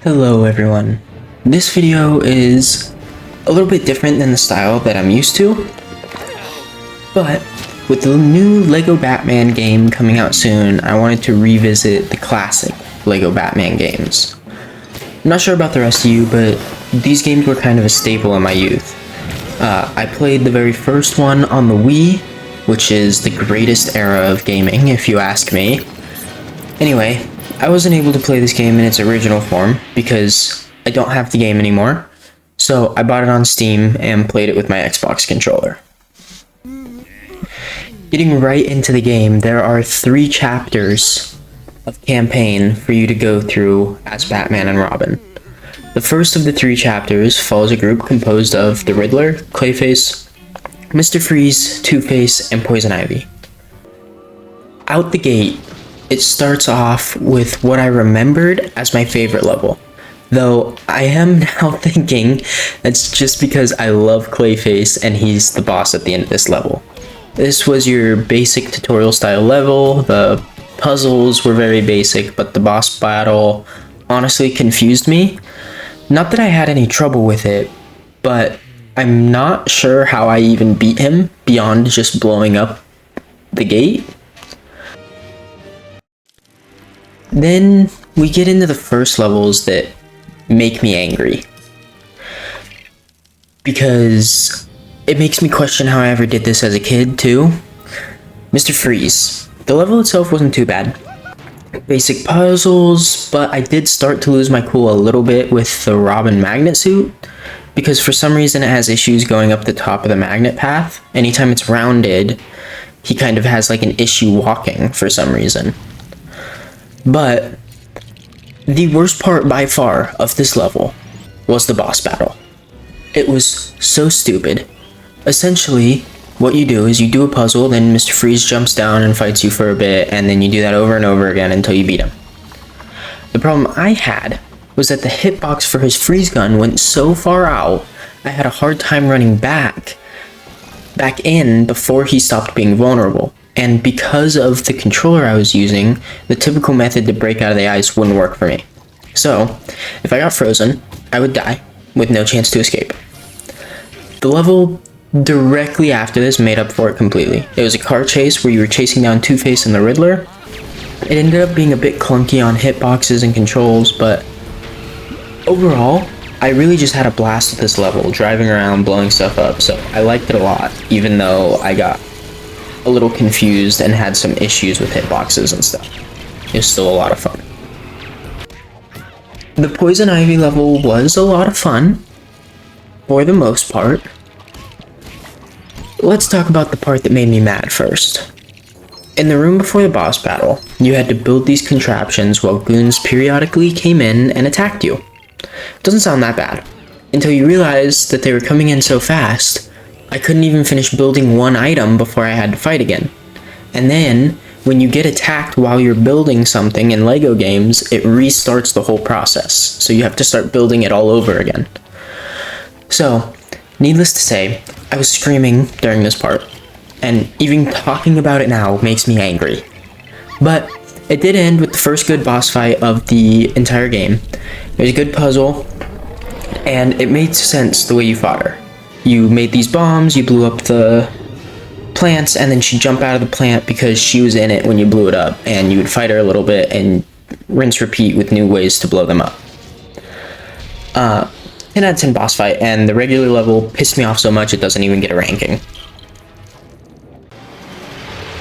Hello everyone. This video is a little bit different than the style that I'm used to, but with the new LEGO Batman game coming out soon, I wanted to revisit the classic LEGO Batman games. I'm not sure about the rest of you, but these games were kind of a staple in my youth. I played the very first one on the Wii, which is the greatest era of gaming if you ask me. Anyway, I wasn't able to play this game in its original form because I don't have the game anymore, so I bought it on Steam and played it with my Xbox controller. Getting right into the game, there are 3 chapters of campaign for you to go through as Batman and Robin. The first of the 3 chapters follows a group composed of the Riddler, Clayface, Mr. Freeze, Two-Face, and Poison Ivy. Out the gate, it starts off with what I remembered as my favorite level, though I am now thinking that's just because I love Clayface and he's the boss at the end of this level. This was your basic tutorial style level. The puzzles were very basic, but the boss battle honestly confused me. Not that I had any trouble with it, but I'm not sure how I even beat him beyond just blowing up the gate. Then we get into the first levels that make me angry, because it makes me question how I ever did this as a kid too. Mr. Freeze. The level itself wasn't too bad. Basic puzzles, but I did start to lose my cool a little bit with the Robin magnet suit, because for some reason it has issues going up the top of the magnet path. Anytime it's rounded, he kind of has like an issue walking for some reason. But the worst part by far of this level was the boss battle. It was so stupid. Essentially, what you do is you do a puzzle, then Mr. Freeze jumps down and fights you for a bit, and then you do that over and over again until you beat him. The problem I had was that the hitbox for his freeze gun went so far out, I had a hard time running back in before he stopped being vulnerable. And because of the controller I was using, the typical method to break out of the ice wouldn't work for me. So, if I got frozen, I would die with no chance to escape. The level directly after this made up for it completely. It was a car chase where you were chasing down Two-Face and the Riddler. It ended up being a bit clunky on hitboxes and controls, but overall, I really just had a blast with this level, driving around, blowing stuff up, so I liked it a lot, even though I got a little confused and had some issues with hitboxes and stuff. It was still a lot of fun. The Poison Ivy level was a lot of fun, for the most part. Let's talk about the part that made me mad first. In the room before the boss battle, you had to build these contraptions while goons periodically came in and attacked you. Doesn't sound that bad, until you realize that they were coming in so fast, I couldn't even finish building one item before I had to fight again. And then, when you get attacked while you're building something in LEGO games, it restarts the whole process, so you have to start building it all over again. So, needless to say, I was screaming during this part, and even talking about it now makes me angry. But it did end with the first good boss fight of the entire game. It was a good puzzle, and it made sense the way you fought her. You made these bombs, you blew up the plants, and then she'd jump out of the plant because she was in it when you blew it up, and you would fight her a little bit and rinse repeat with new ways to blow them up. 10 out of 10 boss fight, and the regular level pissed me off so much it doesn't even get a ranking.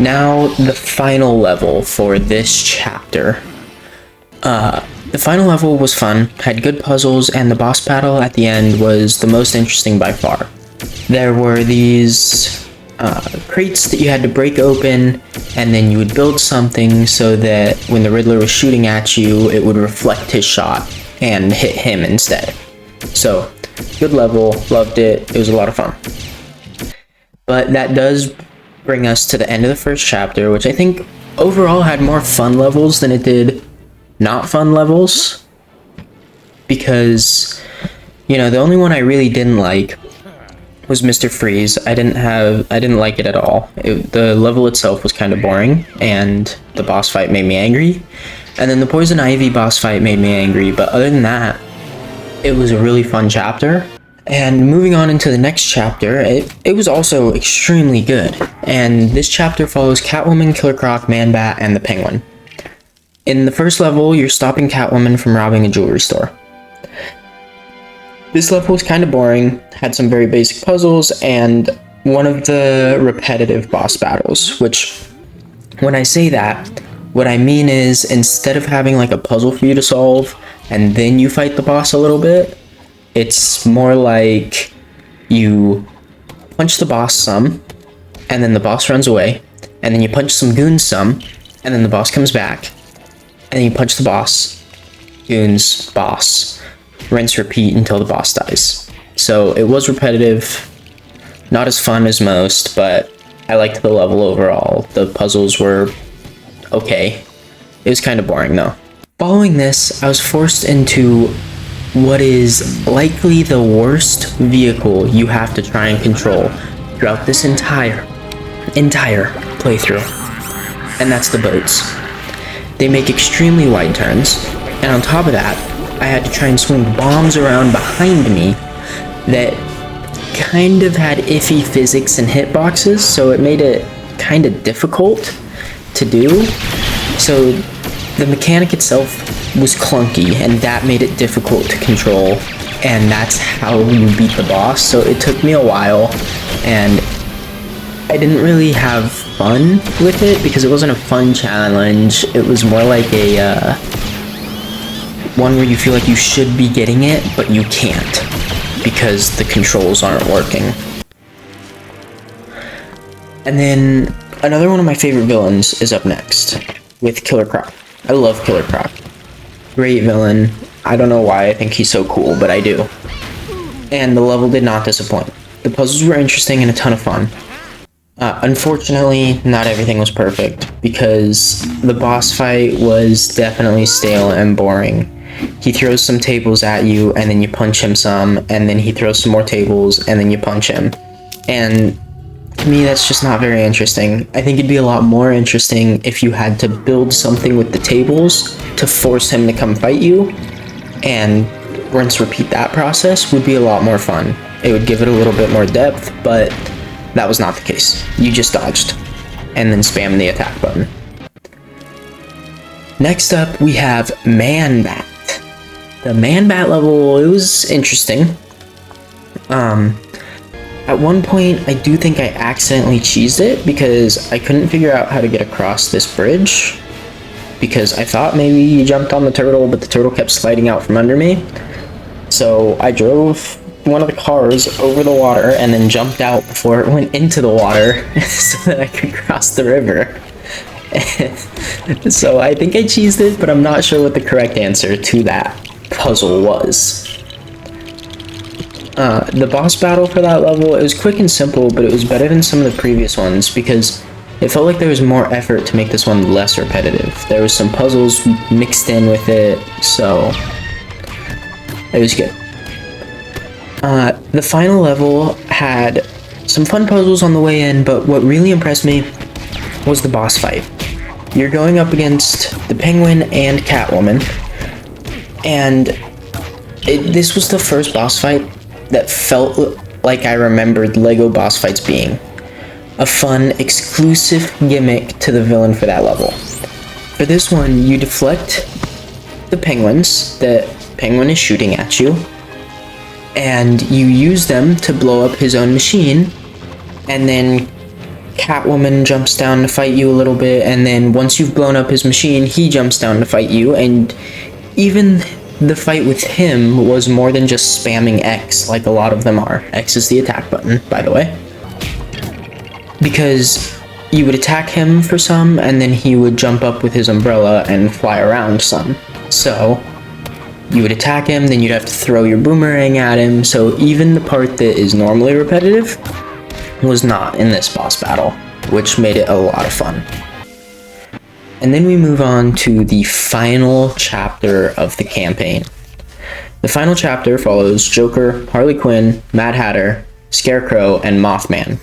Now, the final level for this chapter. The final level was fun, had good puzzles, and the boss battle at the end was the most interesting by far. There were these crates that you had to break open, and then you would build something so that when the Riddler was shooting at you, it would reflect his shot and hit him instead. So, good level, loved it, it was a lot of fun. But that does bring us to the end of the first chapter, which I think overall had more fun levels than it did not fun levels, because, you know, the only one I really didn't like was Mr. Freeze. I didn't like it at all. The level itself was kind of boring, and the boss fight made me angry. And then the Poison Ivy boss fight made me angry, but other than that, it was a really fun chapter. And moving on into the next chapter, it was also extremely good. And this chapter follows Catwoman, Killer Croc, Man-Bat, and the Penguin. In the first level, you're stopping Catwoman from robbing a jewelry store. This level was kind of boring, had some very basic puzzles, and one of the repetitive boss battles, which, when I say that, what I mean is instead of having like a puzzle for you to solve and then you fight the boss a little bit, it's more like you punch the boss some, and then the boss runs away, and then you punch some goons some, and then the boss comes back, and then you punch the boss, goons, boss, rinse, repeat until the boss dies. So it was repetitive, not as fun as most, but I liked the level overall. The puzzles were okay. It was kind of boring though. Following this, I was forced into what is likely the worst vehicle you have to try and control throughout this entire playthrough, and that's the boats. They make extremely wide turns, and on top of that, I had to try and swing bombs around behind me that kind of had iffy physics and hitboxes, so it made it kind of difficult to do. So the mechanic itself was clunky, and that made it difficult to control, and that's how you beat the boss. So it took me a while, and I didn't really have fun with it because it wasn't a fun challenge. It was more like a one where you feel like you should be getting it, but you can't because the controls aren't working. And then another one of my favorite villains is up next with Killer Croc. I love Killer Croc. Great villain. I don't know why I think he's so cool, but I do. And the level did not disappoint. The puzzles were interesting and a ton of fun. Unfortunately, not everything was perfect because the boss fight was definitely stale and boring. He throws some tables at you and then you punch him some, and then he throws some more tables and then you punch him. And to me, that's just not very interesting. I think it'd be a lot more interesting if you had to build something with the tables to force him to come fight you, and rinse repeat that process would be a lot more fun. It would give it a little bit more depth, but that was not the case. You just dodged and then spammed the attack button. Next up, we have Man-Bat. The Man-Bat level, it was interesting. At one point, I do think I accidentally cheesed it because I couldn't figure out how to get across this bridge, because I thought maybe you jumped on the turtle, but the turtle kept sliding out from under me. So I drove one of the cars over the water and then jumped out before it went into the water so that I could cross the river. So I think I cheesed it, but I'm not sure what the correct answer to that puzzle was. The boss battle for that level, it was quick and simple, but it was better than some of the previous ones because it felt like there was more effort to make this one less repetitive. There was some puzzles mixed in with it, so it was good. The final level had some fun puzzles on the way in, but what really impressed me was the boss fight. You're going up against the Penguin and Catwoman, and this was the first boss fight that felt like I remembered LEGO boss fights being. A fun, exclusive gimmick to the villain for that level. For this one, you deflect the penguins that Penguin is shooting at you, and you use them to blow up his own machine, and then Catwoman jumps down to fight you a little bit, and then once you've blown up his machine, he jumps down to fight you, and even the fight with him was more than just spamming X like a lot of them are. X is the attack button, by the way. Because you would attack him for some, and then he would jump up with his umbrella and fly around some. So you would attack him, then you'd have to throw your boomerang at him, so even the part that is normally repetitive was not in this boss battle, which made it a lot of fun. And then we move on to the final chapter of the campaign. The final chapter follows Joker, Harley Quinn, Mad Hatter, Scarecrow, and Mothman.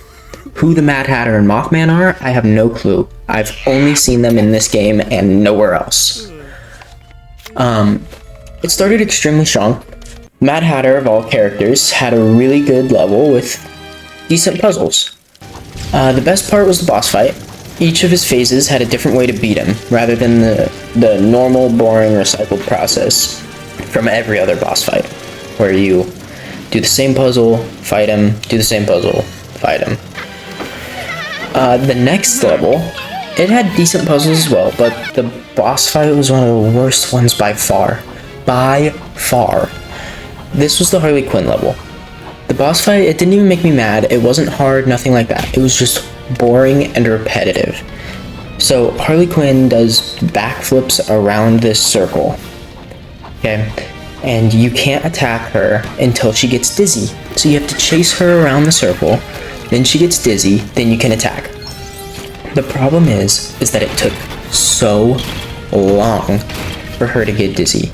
Who the Mad Hatter and Mothman are, I have no clue. I've only seen them in this game and nowhere else. It started extremely strong. Mad Hatter, of all characters, had a really good level with decent puzzles. The best part was the boss fight. Each of his phases had a different way to beat him, rather than the normal, boring, recycled process from every other boss fight, where you do the same puzzle, fight him, do the same puzzle, fight him. The next level, it had decent puzzles as well, but the boss fight was one of the worst ones by far. By far. This was the Harley Quinn level. The boss fight, it didn't even make me mad. It wasn't hard, nothing like that. It was just boring and repetitive. So Harley Quinn does backflips around this circle. Okay? And you can't attack her until she gets dizzy. So you have to chase her around the circle, then she gets dizzy, then you can attack. The problem is that it took so long for her to get dizzy.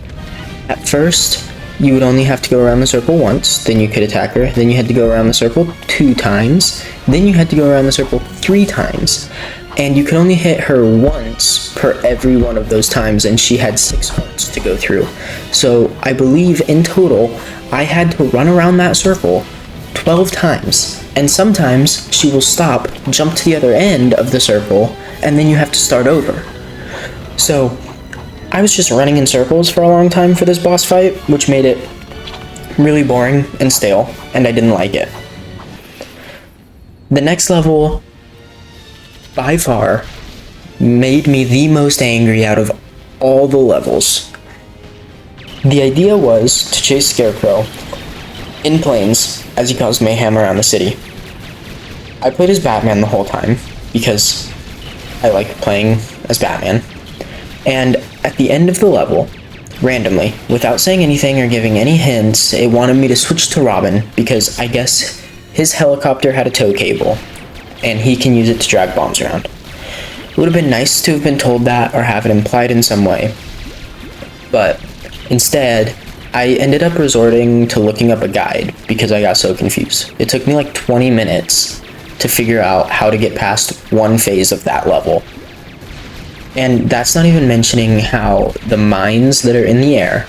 At first, you would only have to go around the circle once, then you could attack her, then you had to go around the circle 2 times, then you had to go around the circle 3 times, and you could only hit her once per every one of those times, and she had 6 hearts to go through. So I believe in total, I had to run around that circle 12 times, and sometimes she will stop, jump to the other end of the circle, and then you have to start over. So I was just running in circles for a long time for this boss fight, which made it really boring and stale, and I didn't like it. The next level, by far, made me the most angry out of all the levels. The idea was to chase Scarecrow in planes as he caused mayhem around the city. I played as Batman the whole time, because I like playing as Batman. And at the end of the level, randomly, without saying anything or giving any hints, it wanted me to switch to Robin, because I guess his helicopter had a tow cable, and he can use it to drag bombs around. It would have been nice to have been told that or have it implied in some way, but instead, I ended up resorting to looking up a guide because I got so confused. It took me like 20 minutes to figure out how to get past one phase of that level. And that's not even mentioning how the mines that are in the air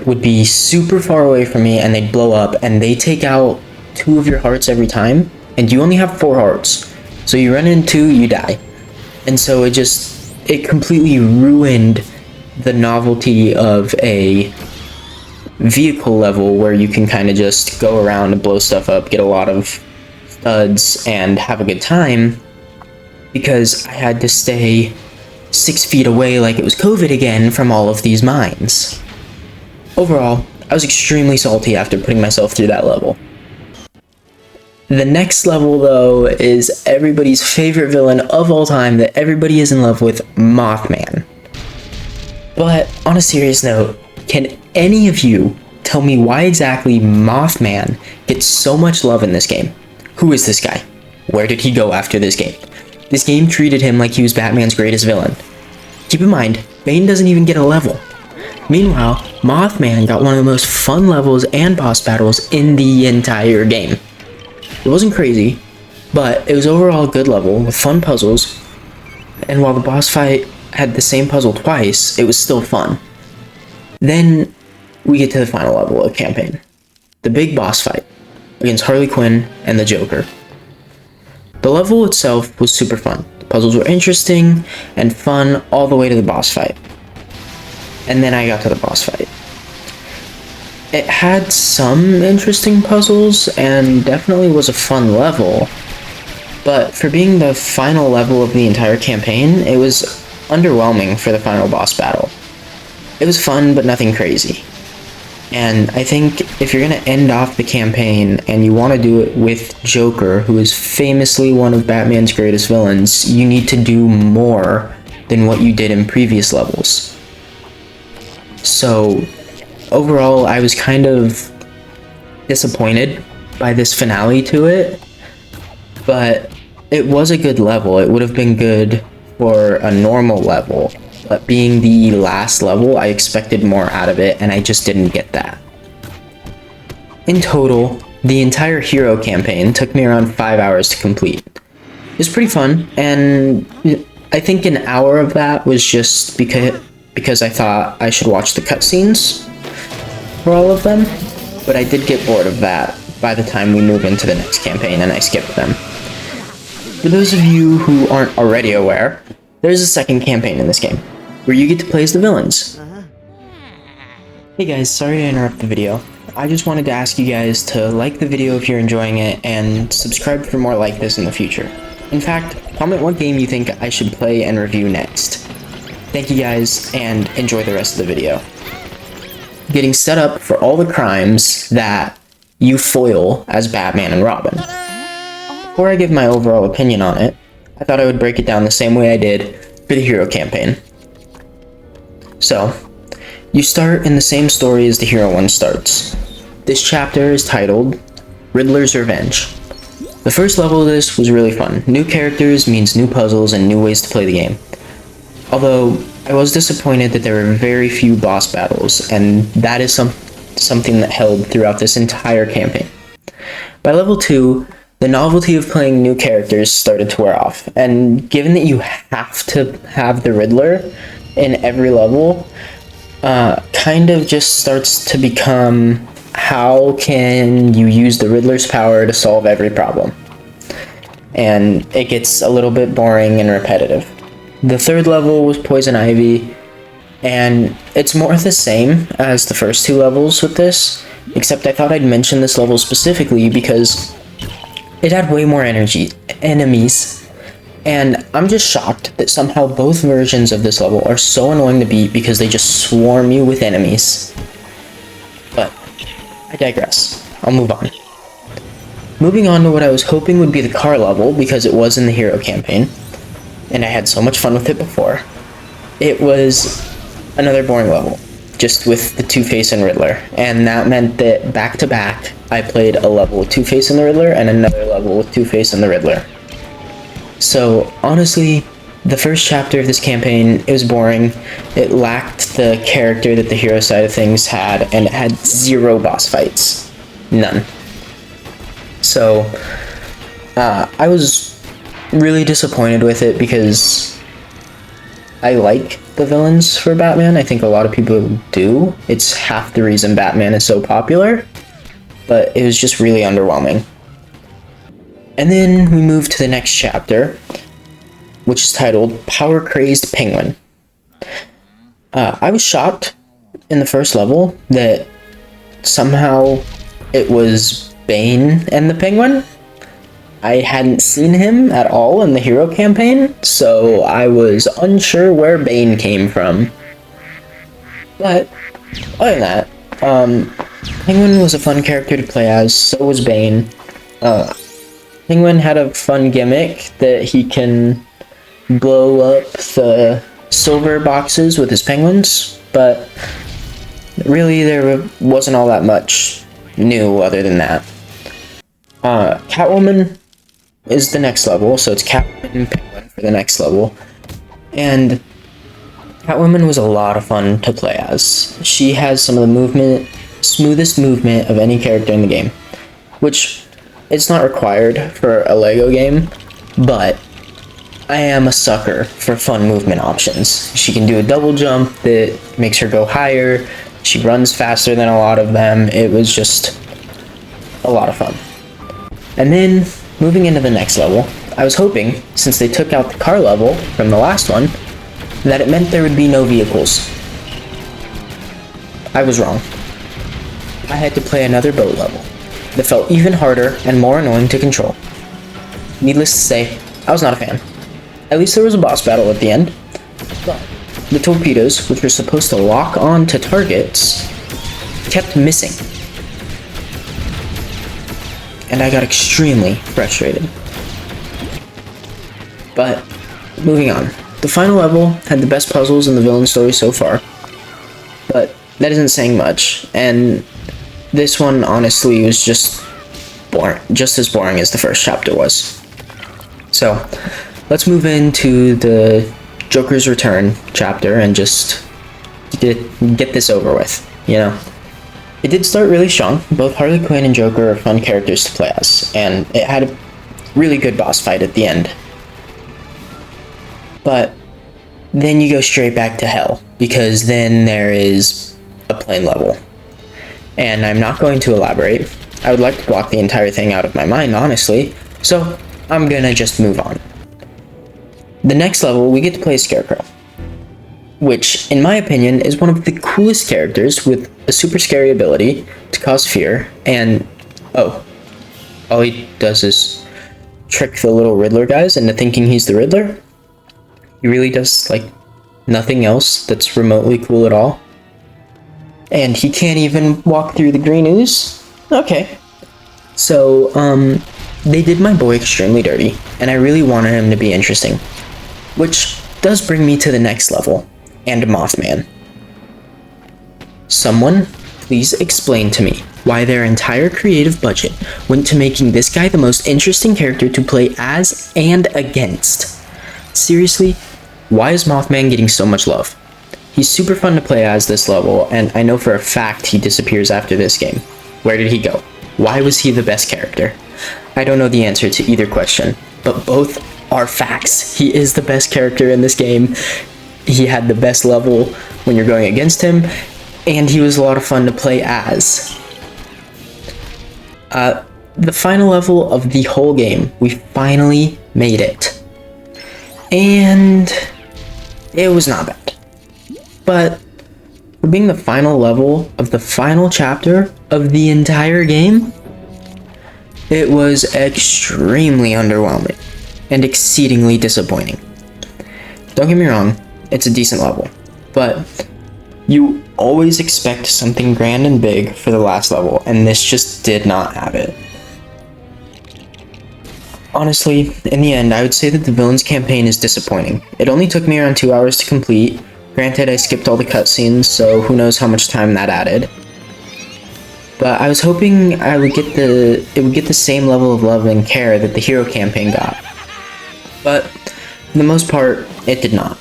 would be super far away from me, and they'd blow up, and they take out 2 of your hearts every time, and you only have 4 hearts. So you run into 2, you die. And so it completely ruined the novelty of a vehicle level where you can kind of just go around and blow stuff up, get a lot of studs, and have a good time, because I had to stay 6 feet away like it was COVID again from all of these mines. Overall, I was extremely salty after putting myself through that level. The next level, though, is everybody's favorite villain of all time that everybody is in love with, Mothman. But on a serious note, can any of you tell me why exactly Mothman gets so much love in this game? Who is this guy? Where did he go after this game? This game treated him like he was Batman's greatest villain. Keep in mind, Bane doesn't even get a level. Meanwhile, Mothman got one of the most fun levels and boss battles in the entire game. It wasn't crazy, but it was overall a good level with fun puzzles, and while the boss fight had the same puzzle twice, it was still fun. Then we get to the final level of the campaign, the big boss fight against Harley Quinn and the Joker. The level itself was super fun. The puzzles were interesting and fun all the way to the boss fight. And then I got to the boss fight. It had some interesting puzzles and definitely was a fun level, but for being the final level of the entire campaign, it was underwhelming for the final boss battle. It was fun, but nothing crazy. And I think if you're going to end off the campaign and you want to do it with Joker, who is famously one of Batman's greatest villains, you need to do more than what you did in previous levels. So overall, I was kind of disappointed by this finale to it, but it was a good level. It would have been good for a normal level. But being the last level, I expected more out of it, and I just didn't get that. In total, the entire hero campaign took me around 5 hours to complete. It was pretty fun, and I think an hour of that was just because I thought I should watch the cutscenes for all of them, but I did get bored of that by the time we move into the next campaign and I skipped them. For those of you who aren't already aware, there's a second campaign in this game, where you get to play as the villains. Hey guys, sorry to interrupt the video. I just wanted to ask you guys to like the video if you're enjoying it, and subscribe for more like this in the future. In fact, comment what game you think I should play and review next. Thank you guys, and enjoy the rest of the video. Getting set up for all the crimes that you foil as Batman and Robin. Before I give my overall opinion on it, I thought I would break it down the same way I did for the Hero campaign. So, you start in the same story as the Hero one starts. This chapter is titled Riddler's Revenge. The first level of this was really fun. New characters means new puzzles and new ways to play the game. Although, I was disappointed that there were very few boss battles, and that is something that held throughout this entire campaign. By level 2, the novelty of playing new characters started to wear off, and given that you have to have the Riddler in every level, kind of just starts to become, how can you use the Riddler's power to solve every problem? And it gets a little bit boring and repetitive. The third level was Poison Ivy, and it's more the same as the first two levels with this, except I thought I'd mention this level specifically because it had way more enemies, and I'm just shocked that somehow both versions of this level are so annoying to beat because they just swarm you with enemies. But I digress. I'll move on. Moving on to what I was hoping would be the car level, because it was in the Hero campaign, and I had so much fun with it before. It was another boring level, just with the Two-Face and Riddler, and that meant that back to back, I played a level with Two-Face and the Riddler, and another level with Two-Face and the Riddler. So, honestly, the first chapter of this campaign, it was boring. It lacked the character that the Hero side of things had, and it had zero boss fights. None. So, I was really disappointed with it because I like the villains for Batman. I think a lot of people do. It's half the reason Batman is so popular, but it was just really underwhelming. And then we move to the next chapter, which is titled Power Crazed Penguin. I was shocked in the first level that somehow it was Bane and the Penguin. I hadn't seen him at all in the Hero campaign, so I was unsure where Bane came from. But, other than that, Penguin was a fun character to play as, so was Bane. Penguin had a fun gimmick that he can blow up the silver boxes with his penguins, but really there wasn't all that much new other than that. Catwoman is the next level, so it's Catwoman and Penguin for the next level, and Catwoman was a lot of fun to play as. She has some of the smoothest movement of any character in the game, which it's not required for a Lego game, but I am a sucker for fun movement options. She can do a double jump that makes her go higher. She runs faster than a lot of them. It was just a lot of fun. And then, moving into the next level, I was hoping, since they took out the car level from the last one, that it meant there would be no vehicles. I was wrong. I had to play another boat level that felt even harder and more annoying to control. Needless to say, I was not a fan. At least there was a boss battle at the end, but the torpedoes, which were supposed to lock on to targets, kept missing. And I got extremely frustrated. But, moving on. The final level had the best puzzles in the villain story so far, but that isn't saying much, and this one honestly was just boring, just as boring as the first chapter was. So, let's move into the Joker's Return chapter and just get this over with, you know? It did start really strong. Both Harley Quinn and Joker are fun characters to play as, and it had a really good boss fight at the end. But then you go straight back to hell, because then there is a plain level. And I'm not going to elaborate. I would like to block the entire thing out of my mind, honestly, so I'm gonna just move on. The next level, we get to play Scarecrow, which, in my opinion, is one of the coolest characters with a super scary ability to cause fear, and, oh, all he does is trick the little Riddler guys into thinking he's the Riddler. He really does, like, nothing else that's remotely cool at all. And he can't even walk through the green ooze? Okay. So, they did my boy extremely dirty, and I really wanted him to be interesting. Which does bring me to the next level, and Mothman. Someone, please explain to me why their entire creative budget went to making this guy the most interesting character to play as and against. Seriously, why is Mothman getting so much love? He's super fun to play as this level, and I know for a fact he disappears after this game. Where did he go? Why was he the best character? I don't know the answer to either question, but both are facts. He is the best character in this game. He had the best level when you're going against him, and he was a lot of fun to play as. The final level of the whole game, we finally made it. And it was not bad. But for being the final level of the final chapter of the entire game, it was extremely underwhelming and exceedingly disappointing. Don't get me wrong, it's a decent level, but you always expect something grand and big for the last level, and this just did not have it. Honestly, in the end, I would say that the villain's campaign is disappointing. It only took me around 2 hours to complete. Granted, I skipped all the cutscenes, so who knows how much time that added. But I was hoping it would get the same level of love and care that the hero campaign got. But for the most part, it did not.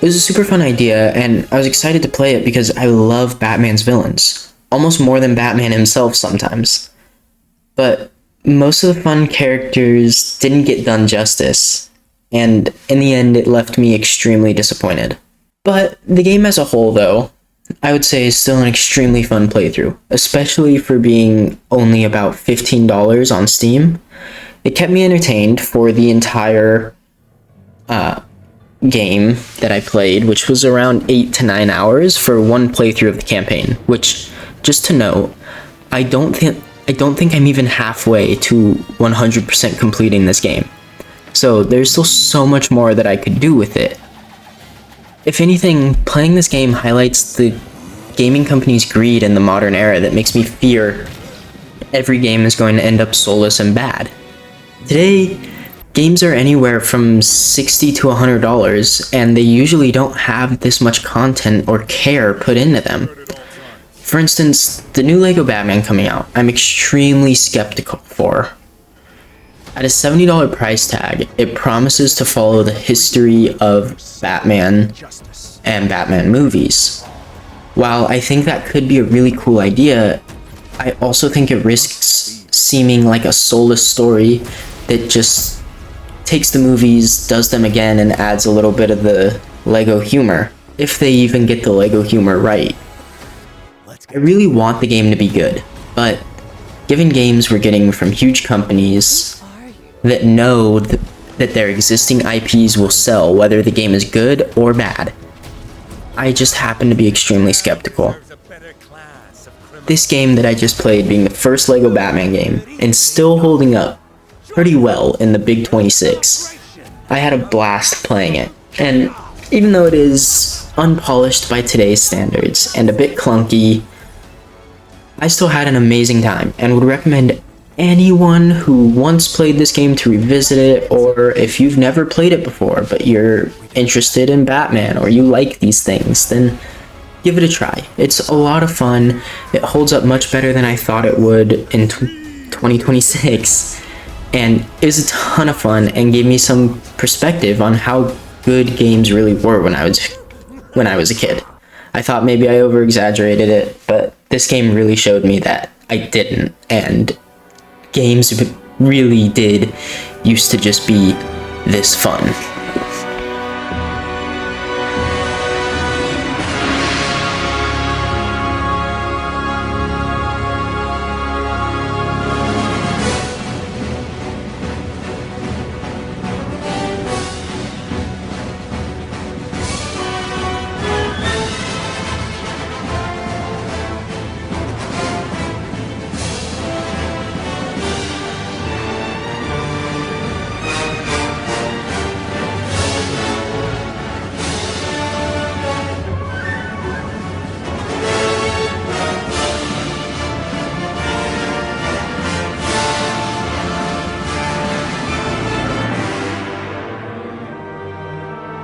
It was a super fun idea, and I was excited to play it because I love Batman's villains. Almost more than Batman himself sometimes. But most of the fun characters didn't get done justice, and in the end it left me extremely disappointed. But the game as a whole, though, I would say is still an extremely fun playthrough, especially for being only about $15 on Steam. It kept me entertained for the entire game that I played, which was around 8 to 9 hours for one playthrough of the campaign, which, just to note, I don't think I'm even halfway to 100% completing this game. So there's still so much more that I could do with it. If anything, playing this game highlights the gaming company's greed in the modern era that makes me fear every game is going to end up soulless and bad. Today, games are anywhere from $60 to $100, and they usually don't have this much content or care put into them. For instance, the new LEGO Batman coming out, I'm extremely skeptical for. At a $70 price tag, it promises to follow the history of Batman and Batman movies. While I think that could be a really cool idea, I also think it risks seeming like a soulless story that just takes the movies, does them again, and adds a little bit of the LEGO humor, if they even get the LEGO humor right. I really want the game to be good, but given games we're getting from huge companies that know that their existing IPs will sell whether the game is good or bad, I just happen to be extremely skeptical. This game that I just played being the first LEGO Batman game, and still holding up pretty well in the Big 26, I had a blast playing it, and even though it is unpolished by today's standards and a bit clunky, I still had an amazing time and would recommend anyone who once played this game to revisit it, or if you've never played it before but you're interested in Batman or you like these things, then give it a try. It's a lot of fun. It holds up much better than I thought it would in 2026, and it was a ton of fun and gave me some perspective on how good games really were when I was a kid. I thought maybe I over-exaggerated it, but this game really showed me that I didn't, and games really did used to just be this fun.